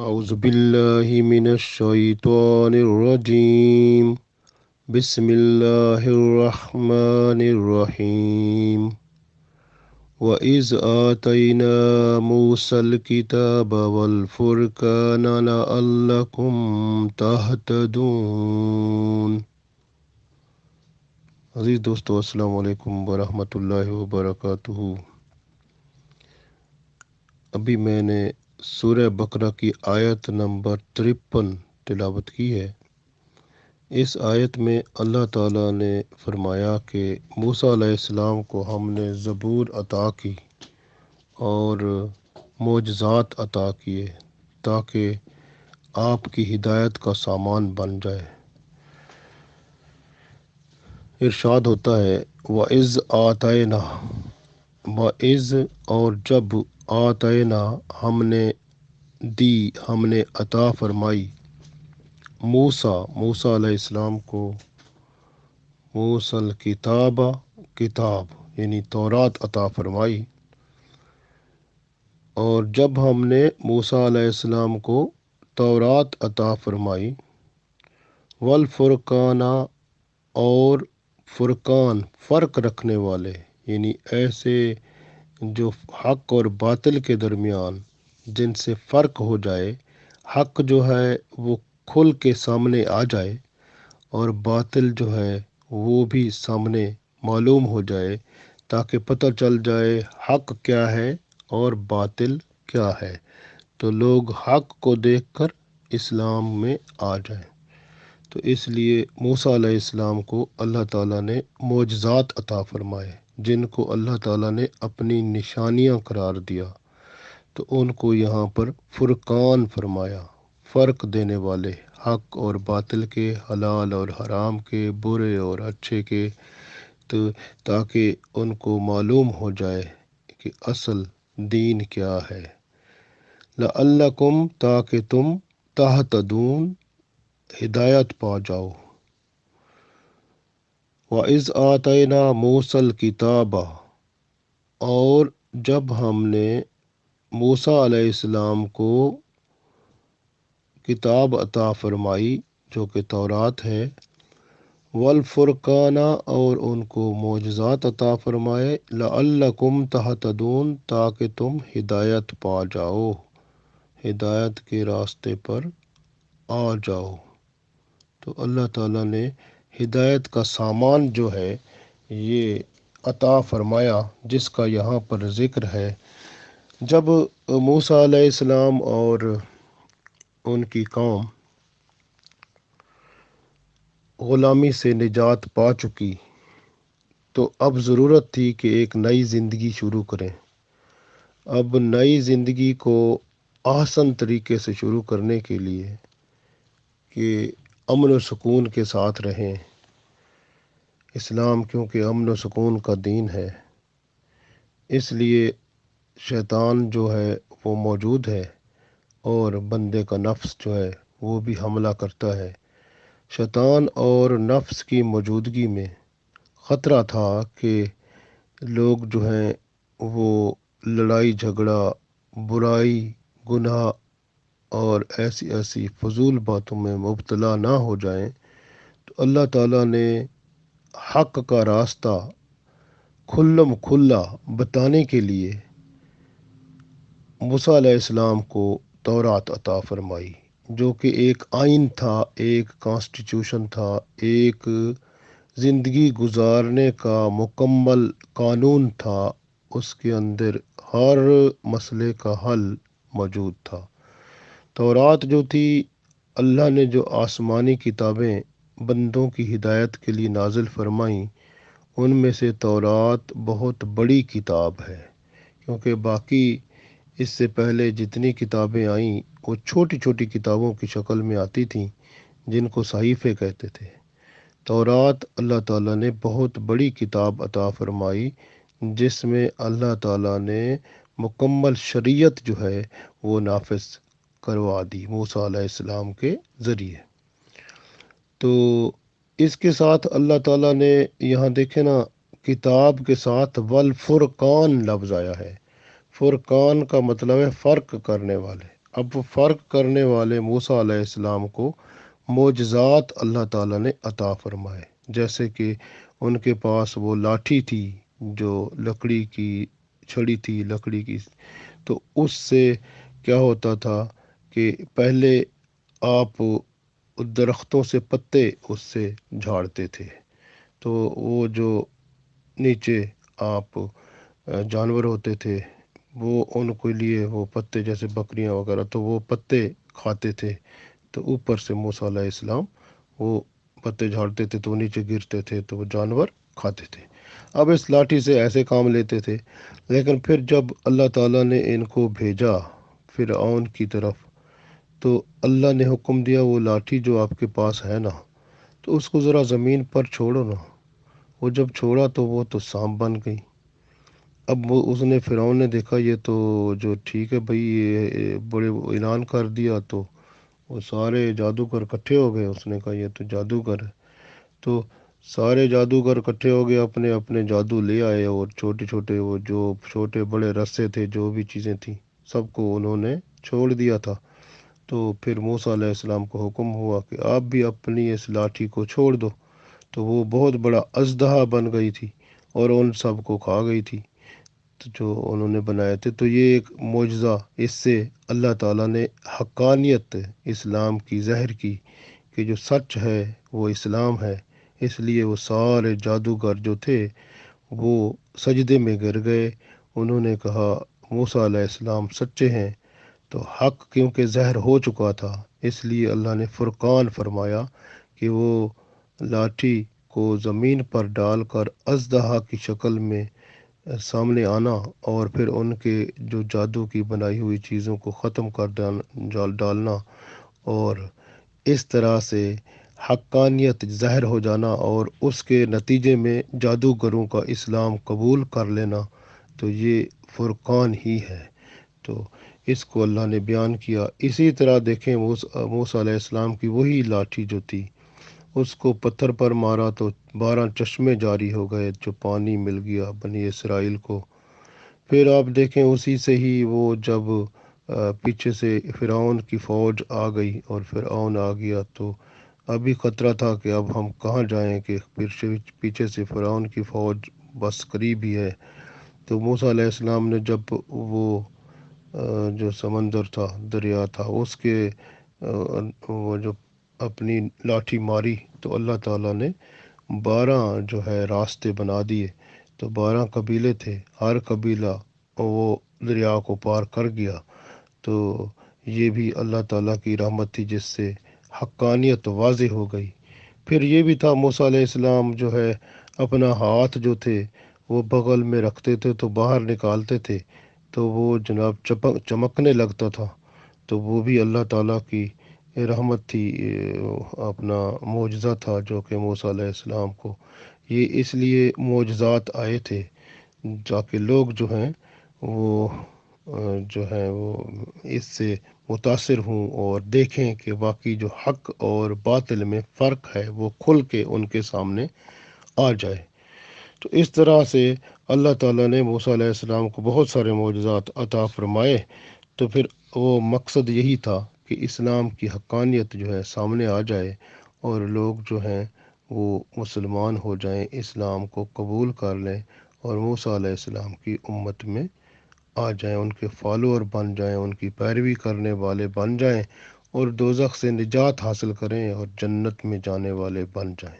أعوذ بالله من الشيطان الرجيم. بسم الله الرحمن الرحيم. وإذ آتينا موسى الكتاب والفرقان لعلكم تهتدون. عزیز دوستو، السلام علیکم ورحمۃ اللہ وبرکاتہ۔ ابھی میں نے سورہ بقرہ کی آیت نمبر 53 تلاوت کی ہے۔ اس آیت میں اللہ تعالیٰ نے فرمایا کہ موسیٰ علیہ السلام کو ہم نے زبور عطا کی اور معجزات عطا کیے تاکہ آپ کی ہدایت کا سامان بن جائے۔ ارشاد ہوتا ہے وَإِذْ آتَيْنَا، وَإِذْ اور جب آتَيْنَا ہم نے دی، ہم نے عطا فرمائی، موسیٰ علیہ السلام کو، موسیٰ الکتاب، کتاب یعنی تورات عطا فرمائی، اور جب ہم نے موسیٰ علیہ السلام کو تورات عطا فرمائی، والفرقان اور فرقان فرق رکھنے والے، یعنی ایسے جو حق اور باطل کے درمیان جن سے فرق ہو جائے، حق جو ہے وہ کھل کے سامنے آ جائے اور باطل جو ہے وہ بھی سامنے معلوم ہو جائے، تاکہ پتہ چل جائے حق کیا ہے اور باطل کیا ہے، تو لوگ حق کو دیکھ کر اسلام میں آ جائیں۔ تو اس لیے موسیٰ علیہ السلام کو اللہ تعالیٰ نے معجزات عطا فرمائے، جن کو اللہ تعالیٰ نے اپنی نشانیاں قرار دیا، تو ان کو یہاں پر فرقان فرمایا، فرق دینے والے، حق اور باطل کے، حلال اور حرام کے، برے اور اچھے کے، تو تاکہ ان کو معلوم ہو جائے کہ اصل دین کیا ہے۔ لعلکم، تاکہ تم، تہتدون، ہدایت پا جاؤ۔ وَإِذْ آتَيْنَا مُوسَى الْكِتَابَ، اور جب ہم نے موسیٰ علیہ السلام کو کتاب عطا فرمائی جو کہ تورات ہے، والفرقان اور ان کو معجزات عطا فرمائے، لعلکم تہتدون، تاکہ تم ہدایت پا جاؤ، ہدایت کے راستے پر آ جاؤ۔ تو اللہ تعالیٰ نے ہدایت کا سامان جو ہے یہ عطا فرمایا، جس کا یہاں پر ذکر ہے۔ جب موسیٰ علیہ السلام اور ان کی قوم غلامی سے نجات پا چکی، تو اب ضرورت تھی کہ ایک نئی زندگی شروع کریں۔ اب نئی زندگی کو آسن طریقے سے شروع کرنے کے لیے کہ امن و سکون کے ساتھ رہیں، اسلام کیونکہ امن و سکون کا دین ہے، اس لیے شیطان جو ہے وہ موجود ہے اور بندے کا نفس جو ہے وہ بھی حملہ کرتا ہے۔ شیطان اور نفس کی موجودگی میں خطرہ تھا کہ لوگ جو ہیں وہ لڑائی جھگڑا، برائی، گناہ اور ایسی فضول باتوں میں مبتلا نہ ہو جائیں۔ تو اللہ تعالیٰ نے حق کا راستہ کھلم کھلا بتانے کے لیے موسیٰ علیہ السلام کو تورات عطا فرمائی، جو کہ ایک آئین تھا، ایک کانسٹیٹیوشن تھا، ایک زندگی گزارنے کا مکمل قانون تھا، اس کے اندر ہر مسئلے کا حل موجود تھا۔ تورات جو تھی، اللہ نے جو آسمانی کتابیں بندوں کی ہدایت کے لیے نازل فرمائیں، ان میں سے تورات بہت بڑی کتاب ہے، کیونکہ باقی اس سے پہلے جتنی کتابیں آئیں وہ چھوٹی چھوٹی کتابوں کی شکل میں آتی تھیں، جن کو صحیفے کہتے تھے۔ تورات اللہ تعالیٰ نے بہت بڑی کتاب عطا فرمائی، جس میں اللہ تعالیٰ نے مکمل شریعت جو ہے وہ نافذ کروا دی موسیٰ علیہ السلام کے ذریعے۔ تو اس کے ساتھ اللہ تعالیٰ نے یہاں دیکھیں نا، کتاب کے ساتھ والفرقان لفظ آیا ہے۔ فرقان کا مطلب ہے فرق کرنے والے، اب وہ فرق کرنے والے موسیٰ علیہ السلام کو معجزات اللہ تعالیٰ نے عطا فرمائے، جیسے کہ ان کے پاس وہ لاٹھی تھی جو لکڑی کی چھڑی تھی لکڑی کی، تو اس سے کیا ہوتا تھا کہ پہلے آپ درختوں سے پتے اس سے جھاڑتے تھے، تو وہ جو نیچے آپ جانور ہوتے تھے وہ ان کے لیے وہ پتے جیسے بکریاں وغیرہ تو وہ پتے کھاتے تھے، تو اوپر سے موسیٰ علیہ السلام وہ پتے جھاڑتے تھے تو وہ نیچے گرتے تھے تو وہ جانور کھاتے تھے۔ اب اس لاٹھی سے ایسے کام لیتے تھے، لیکن پھر جب اللہ تعالیٰ نے ان کو بھیجا فرعون کی طرف، تو اللہ نے حکم دیا وہ لاٹھی جو آپ کے پاس ہے نا، تو اس کو ذرا زمین پر چھوڑو نا۔ وہ جب چھوڑا تو وہ تو سانپ بن گئی۔ اب وہ اس نے فرعون نے دیکھا یہ تو جو ٹھیک ہے بھائی، یہ بڑے اعلان کر دیا، تو وہ سارے جادوگر اکٹھے ہو گئے، اس نے کہا یہ تو جادوگر ہے، تو سارے جادوگر اکٹھے ہو گئے، اپنے اپنے جادو لے آئے، اور چھوٹے چھوٹے وہ جو چھوٹے بڑے رسے تھے جو بھی چیزیں تھیں سب کو انہوں نے چھوڑ دیا تھا۔ تو پھر موسیٰ علیہ السلام کو حکم ہوا کہ آپ بھی اپنی اس لاٹھی کو چھوڑ دو، تو وہ بہت بڑا اژدہا بن گئی تھی اور ان سب کو کھا گئی تھی جو انہوں نے بنائے تھے۔ تو یہ ایک معجزہ، اس سے اللہ تعالیٰ نے حقانیت اسلام کی ظاہر کی کہ جو سچ ہے وہ اسلام ہے، اس لیے وہ سارے جادوگر جو تھے وہ سجدے میں گر گئے، انہوں نے کہا موسیٰ علیہ السلام سچے ہیں۔ تو حق کیونکہ ظاہر ہو چکا تھا، اس لیے اللہ نے فرقان فرمایا کہ وہ لاٹھی کو زمین پر ڈال کر اژدہا کی شکل میں سامنے آنا، اور پھر ان کے جو جادو کی بنائی ہوئی چیزوں کو ختم کر ڈالنا، اور اس طرح سے حقانیت ظاہر ہو جانا، اور اس کے نتیجے میں جادوگروں کا اسلام قبول کر لینا، تو یہ فرقان ہی ہے۔ تو اس کو اللہ نے بیان کیا۔ اسی طرح دیکھیں موسیٰ علیہ السلام کی وہی لاٹھی جو تھی، اس کو پتھر پر مارا تو 12 چشمے جاری ہو گئے، جو پانی مل گیا بنی اسرائیل کو۔ پھر آپ دیکھیں اسی سے ہی وہ جب پیچھے سے فرعون کی فوج آ گئی اور فرعون آ گیا، تو ابھی خطرہ تھا کہ اب ہم کہاں جائیں کہ پیچھے سے فرعون کی فوج بس قریب ہی ہے۔ تو موسیٰ علیہ السلام نے جب وہ جو سمندر تھا دریا تھا اس کے وہ جو اپنی لاٹھی ماری، تو اللہ تعالیٰ نے 12 جو ہے راستے بنا دیے، تو 12 قبیلے تھے، ہر قبیلہ وہ دریا کو پار کر گیا۔ تو یہ بھی اللہ تعالیٰ کی رحمت تھی جس سے حقانیت واضح ہو گئی۔ پھر یہ بھی تھا موسیٰ علیہ السلام جو ہے اپنا ہاتھ جو تھے وہ بغل میں رکھتے تھے تو باہر نکالتے تھے تو وہ جناب چمکنے لگتا تھا، تو وہ بھی اللہ تعالیٰ کی رحمت تھی، اپنا معجزہ تھا جو کہ موسیٰ علیہ السلام کو یہ اس لیے معجزات آئے تھے تاکہ لوگ جو ہیں وہ جو ہیں وہ اس سے متاثر ہوں اور دیکھیں کہ واقعی جو حق اور باطل میں فرق ہے وہ کھل کے ان کے سامنے آ جائے۔ تو اس طرح سے اللہ تعالیٰ نے موسیٰ علیہ السلام کو بہت سارے معجزات عطا فرمائے، تو پھر وہ مقصد یہی تھا کہ اسلام کی حقانیت جو ہے سامنے آ جائے اور لوگ جو ہیں وہ مسلمان ہو جائیں، اسلام کو قبول کر لیں اور موسیٰ علیہ السلام کی امت میں آ جائیں، ان کے فالوور بن جائیں، ان کی پیروی کرنے والے بن جائیں اور دوزخ سے نجات حاصل کریں اور جنت میں جانے والے بن جائیں۔